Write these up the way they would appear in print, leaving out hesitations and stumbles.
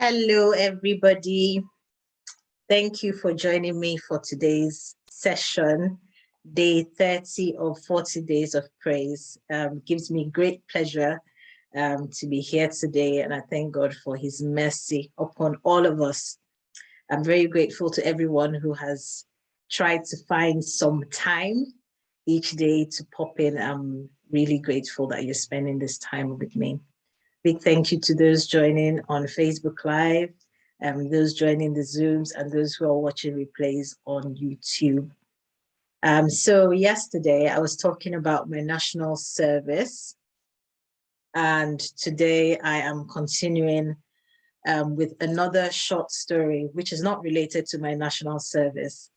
Hello, everybody. Thank you for joining me for today's session, day 30 of 40 Days of Praise. Gives me great pleasure to be here today, and I thank God for his mercy upon all of us. I'm very grateful to everyone who has tried to find some time each day to pop in. I'm really grateful that you're spending this time with me. Big thank you to those joining on Facebook Live, those joining the Zooms, and those who are watching replays on YouTube. So yesterday I was talking about my national service, and today I am continuing with another short story, which is not related to my national service,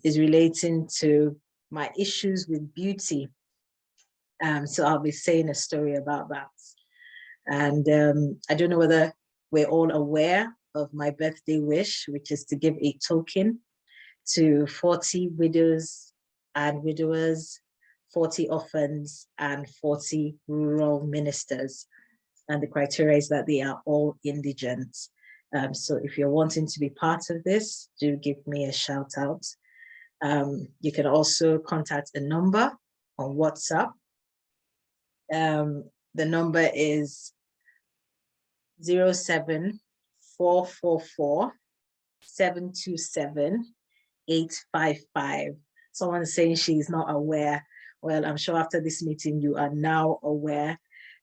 is relating to my issues with beauty. So I'll be saying a story about that. And I don't know whether we're all aware of my birthday wish, which is to give a token to 40 widows and widowers, 40 orphans, and 40 rural ministers. And the criteria is that they are all indigent. So if you're wanting to be part of this, do give me a shout out. You can also contact a number on WhatsApp. The number is 07444 727 855. Someone's saying she's not aware. Well, I'm sure after this meeting, you are now aware.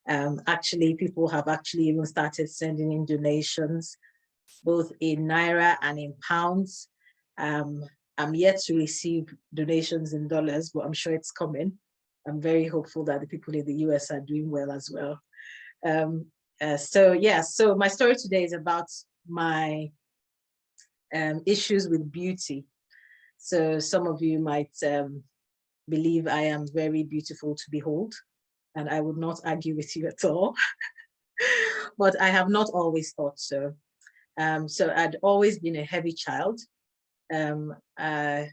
Actually, people have actually even started sending in donations, both in Naira and in pounds. I'm yet to receive donations in dollars, but I'm sure it's coming. I'm very hopeful that the people in the US are doing well as well. So my story today is about my issues with beauty. So some of you might believe I am very beautiful to behold, and I would not argue with you at all. But I have not always thought so. So I'd always been a heavy child. It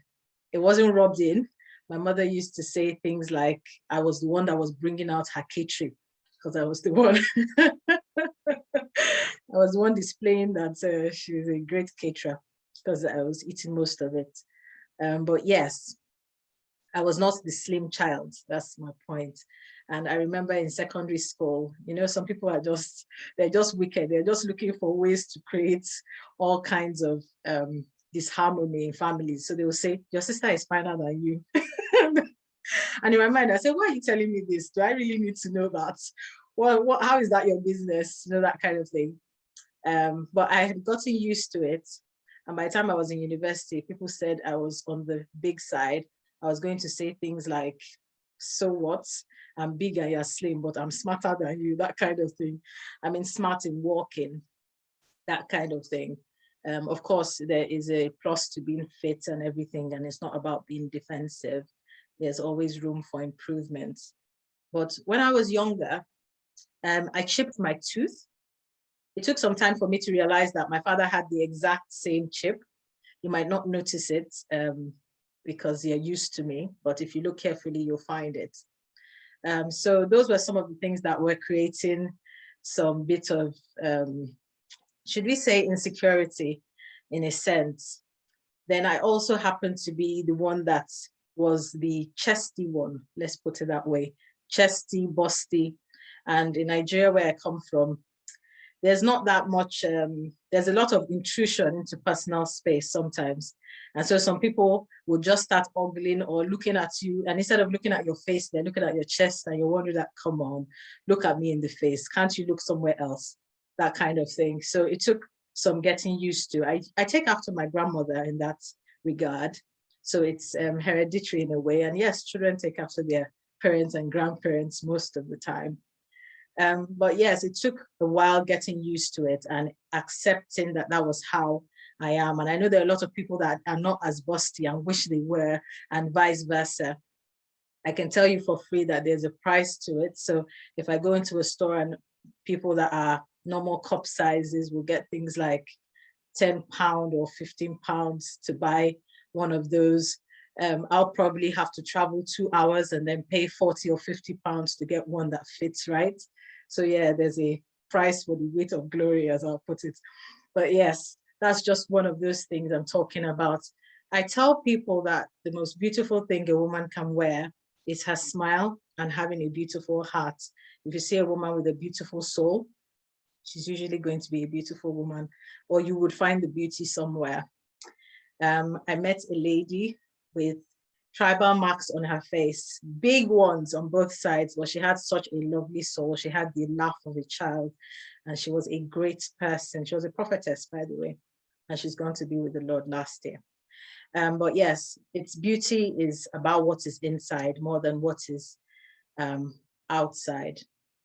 wasn't rubbed in. My mother used to say things like I was the one that was bringing out her catering, because I was the one. I was the one displaying that she was a great caterer, because I was eating most of it. But yes, I was not the slim child. That's my point. And I remember in secondary school, you know, some people are they're just wicked. They're just looking for ways to create all kinds of disharmony in families. So they will say, your sister is finer than you. And in my mind, I said, why are you telling me this? Do I really need to know that? Well, how is that your business? You know, that kind of thing. But I had gotten used to it. And by the time I was in university, people said I was on the big side. I was going to say things like, so what? I'm big and you're slim, but I'm smarter than you, that kind of thing. I mean, smart in walking, that kind of thing. Of course, there is a plus to being fit and everything, and it's not about being defensive. There's always room for improvement. But when I was younger, I chipped my tooth. It took some time for me to realize that my father had the exact same chip. You might not notice it because you're used to me, but if you look carefully, you'll find it. So those were some of the things that were creating some bit of, should we say, insecurity in a sense. Then I also happened to be the one that was the chesty one, let's put it that way, chesty, busty. And in Nigeria, where I come from, there's not that much, there's a lot of intrusion into personal space sometimes. And so some people will just start ogling or looking at you, and instead of looking at your face, they're looking at your chest, and you're wondering that, come on, look at me in the face. Can't you look somewhere else? That kind of thing. So it took some getting used to. I take after my grandmother in that regard. So it's hereditary in a way. And yes, children take after their parents and grandparents most of the time. But yes, it took a while getting used to it and accepting that that was how I am. And I know there are a lot of people that are not as busty and wish they were, and vice versa. I can tell you for free that there's a price to it. So if I go into a store and people that are normal cup sizes will get things like £10 or £15 to buy one of those, I'll probably have to travel 2 hours and then pay £40 or £50 to get one that fits, right? So yeah, there's a price for the weight of glory, as I'll put it. But yes, that's just one of those things I'm talking about. I tell people that the most beautiful thing a woman can wear is her smile and having a beautiful heart. If you see a woman with a beautiful soul, she's usually going to be a beautiful woman, or you would find the beauty somewhere. I met a lady with tribal marks on her face, big ones on both sides, but she had such a lovely soul. She had the laugh of a child, and she was a great person. She was a prophetess, by the way, and she's gone to be with the Lord last year. But yes, its beauty is about what is inside more than what is outside.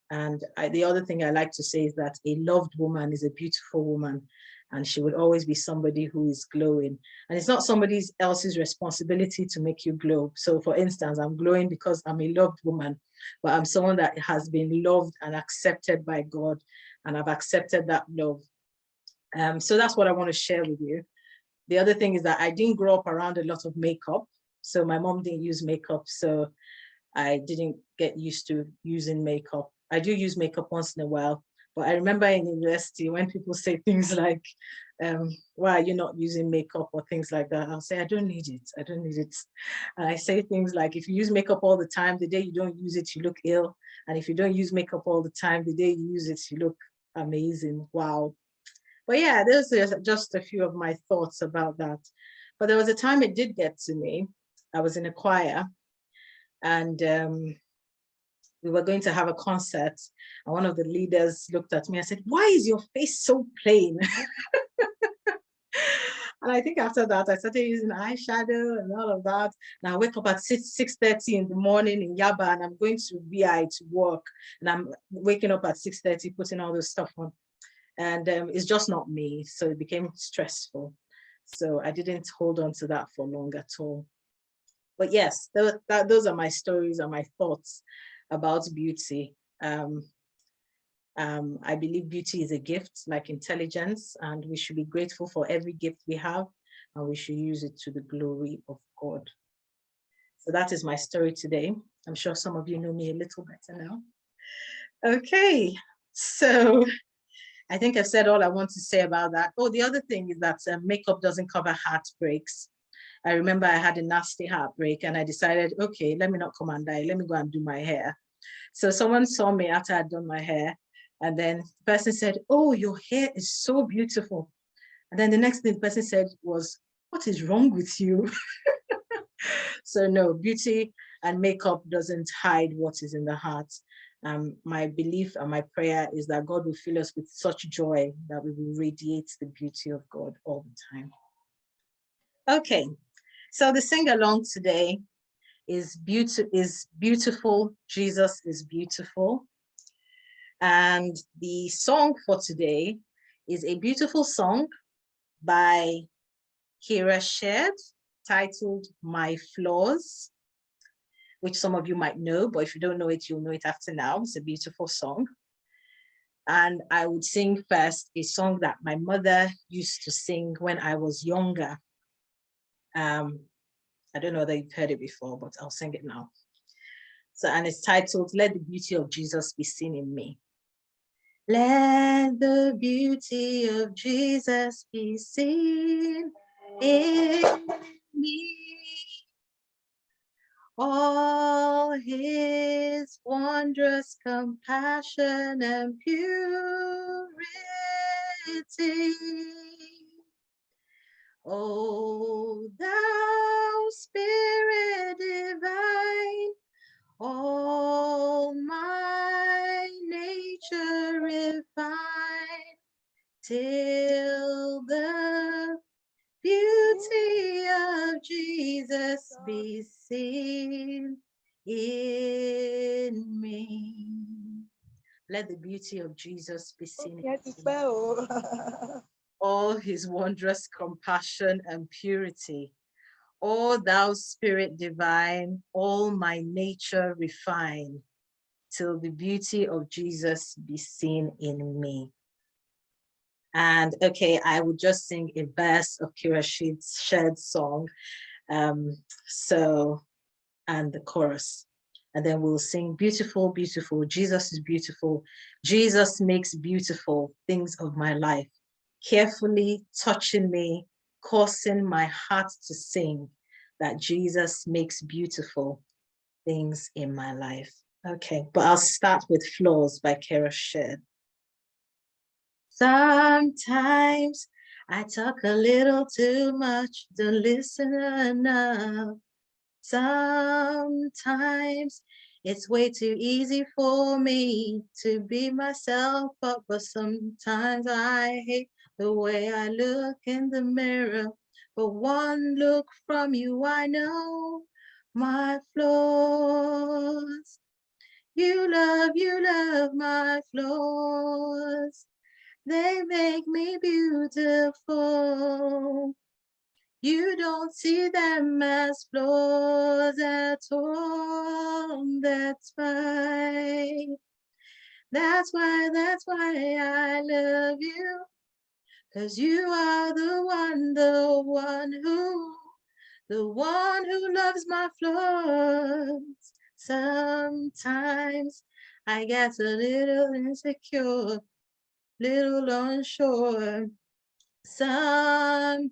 And the other thing I like to say is that a loved woman is a beautiful woman, and she would always be somebody who is glowing. And it's not somebody else's responsibility to make you glow. So for instance, I'm glowing because I'm a loved woman, but I'm someone that has been loved and accepted by God, and I've accepted that love. So that's what I want to share with you. The other thing is that I didn't grow up around a lot of makeup. So my mom didn't use makeup, so I didn't get used to using makeup. I do use makeup once in a while, but I remember in university when people say things like, why are you not using makeup or things like that? I'll say, I don't need it. I don't need it. And I say things like, if you use makeup all the time, the day you don't use it, you look ill. And if you don't use makeup all the time, the day you use it, you look amazing. Wow. But yeah, those are just a few of my thoughts about that. But there was a time it did get to me. I was in a choir, and we were going to have a concert. And one of the leaders looked at me and said, why is your face so plain? And I think after that, I started using eyeshadow and all of that. Now I wake up at 6:30 in the morning in Yaba, and I'm going to VI to work. And I'm waking up at 6:30, putting all this stuff on. And it's just not me. So it became stressful. So I didn't hold on to that for long at all. But yes, those are my stories and my thoughts about beauty. I believe beauty is a gift like intelligence, and we should be grateful for every gift we have, and we should use it to the glory of God. So that is my story today. I'm sure some of you know me a little better now. Okay, so I think I've said all I want to say about that. Oh, the other thing is that makeup doesn't cover heartbreaks. I remember I had a nasty heartbreak, and I decided, okay, let me not come and die. Let me go and do my hair. So someone saw me after I'd done my hair, and then the person said, oh, your hair is so beautiful. And then the next thing the person said was, what is wrong with you? So no, beauty and makeup doesn't hide what is in the heart. My belief and my prayer is that God will fill us with such joy that we will radiate the beauty of God all the time. Okay, so the sing-along today is beautiful, Jesus is beautiful. And the song for today is a beautiful song by Kira Shared, titled My Flaws, which some of you might know, but if you don't know it, you'll know it after now. It's a beautiful song. And I would sing first a song that my mother used to sing when I was younger. I don't know whether you've heard it before, but I'll sing it now. So, and it's titled, Let the Beauty of Jesus Be Seen in Me. Let the beauty of Jesus be seen in me. All his wondrous compassion and purity. O thou Spirit divine, all my nature refine, till the beauty of Jesus be seen in me. Let the beauty of Jesus be seen in me. All his wondrous compassion and purity. O thou Spirit divine, all my nature refine, till the beauty of Jesus be seen in me. And okay, I would just sing a verse of Kira Shared's song. And the chorus. And then we'll sing beautiful, beautiful. Jesus is beautiful. Jesus makes beautiful things of my life, carefully touching me, causing my heart to sing that Jesus makes beautiful things in my life. Okay, but I'll start with Flaws by Kara Shed. Sometimes I talk a little too much, don't listen enough. Sometimes it's way too easy for me to be myself, but sometimes I hate the way I look in the mirror. But one look from you, I know my flaws. You love my flaws. They make me beautiful. You don't see them as flaws at all. That's why I love you. 'Cause you are the one who loves my flaws. Sometimes I get a little insecure, little unsure. Sometimes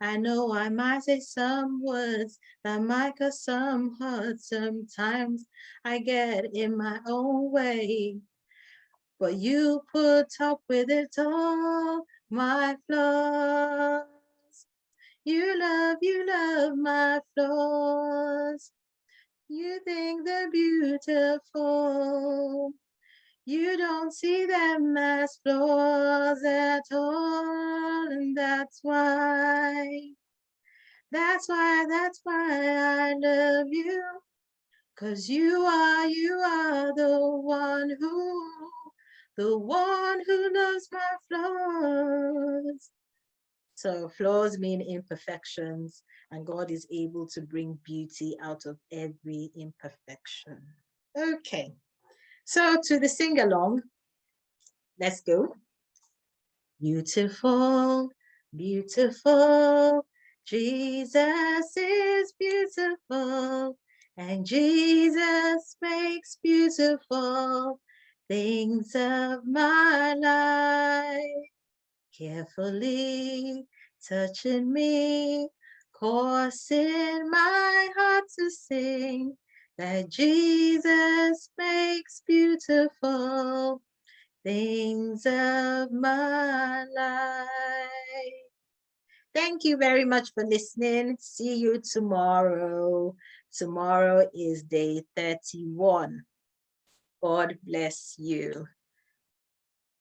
I know I might say some words that might cause some hurt. Sometimes I get in my own way, but you put up with it all, my flaws. You love my flaws. You think they're beautiful. You don't see them as flaws at all, and that's why I love you. 'Cause you are the one who loves my flaws. So flaws mean imperfections, and God is able to bring beauty out of every imperfection. Okay, so to the sing-along, let's go. Beautiful, beautiful, Jesus is beautiful, and Jesus makes beautiful things of my life. Carefully touching me, causing my heart to sing, that Jesus makes beautiful things of my life. Thank you very much for listening. See you tomorrow. Tomorrow is day 31. God bless you.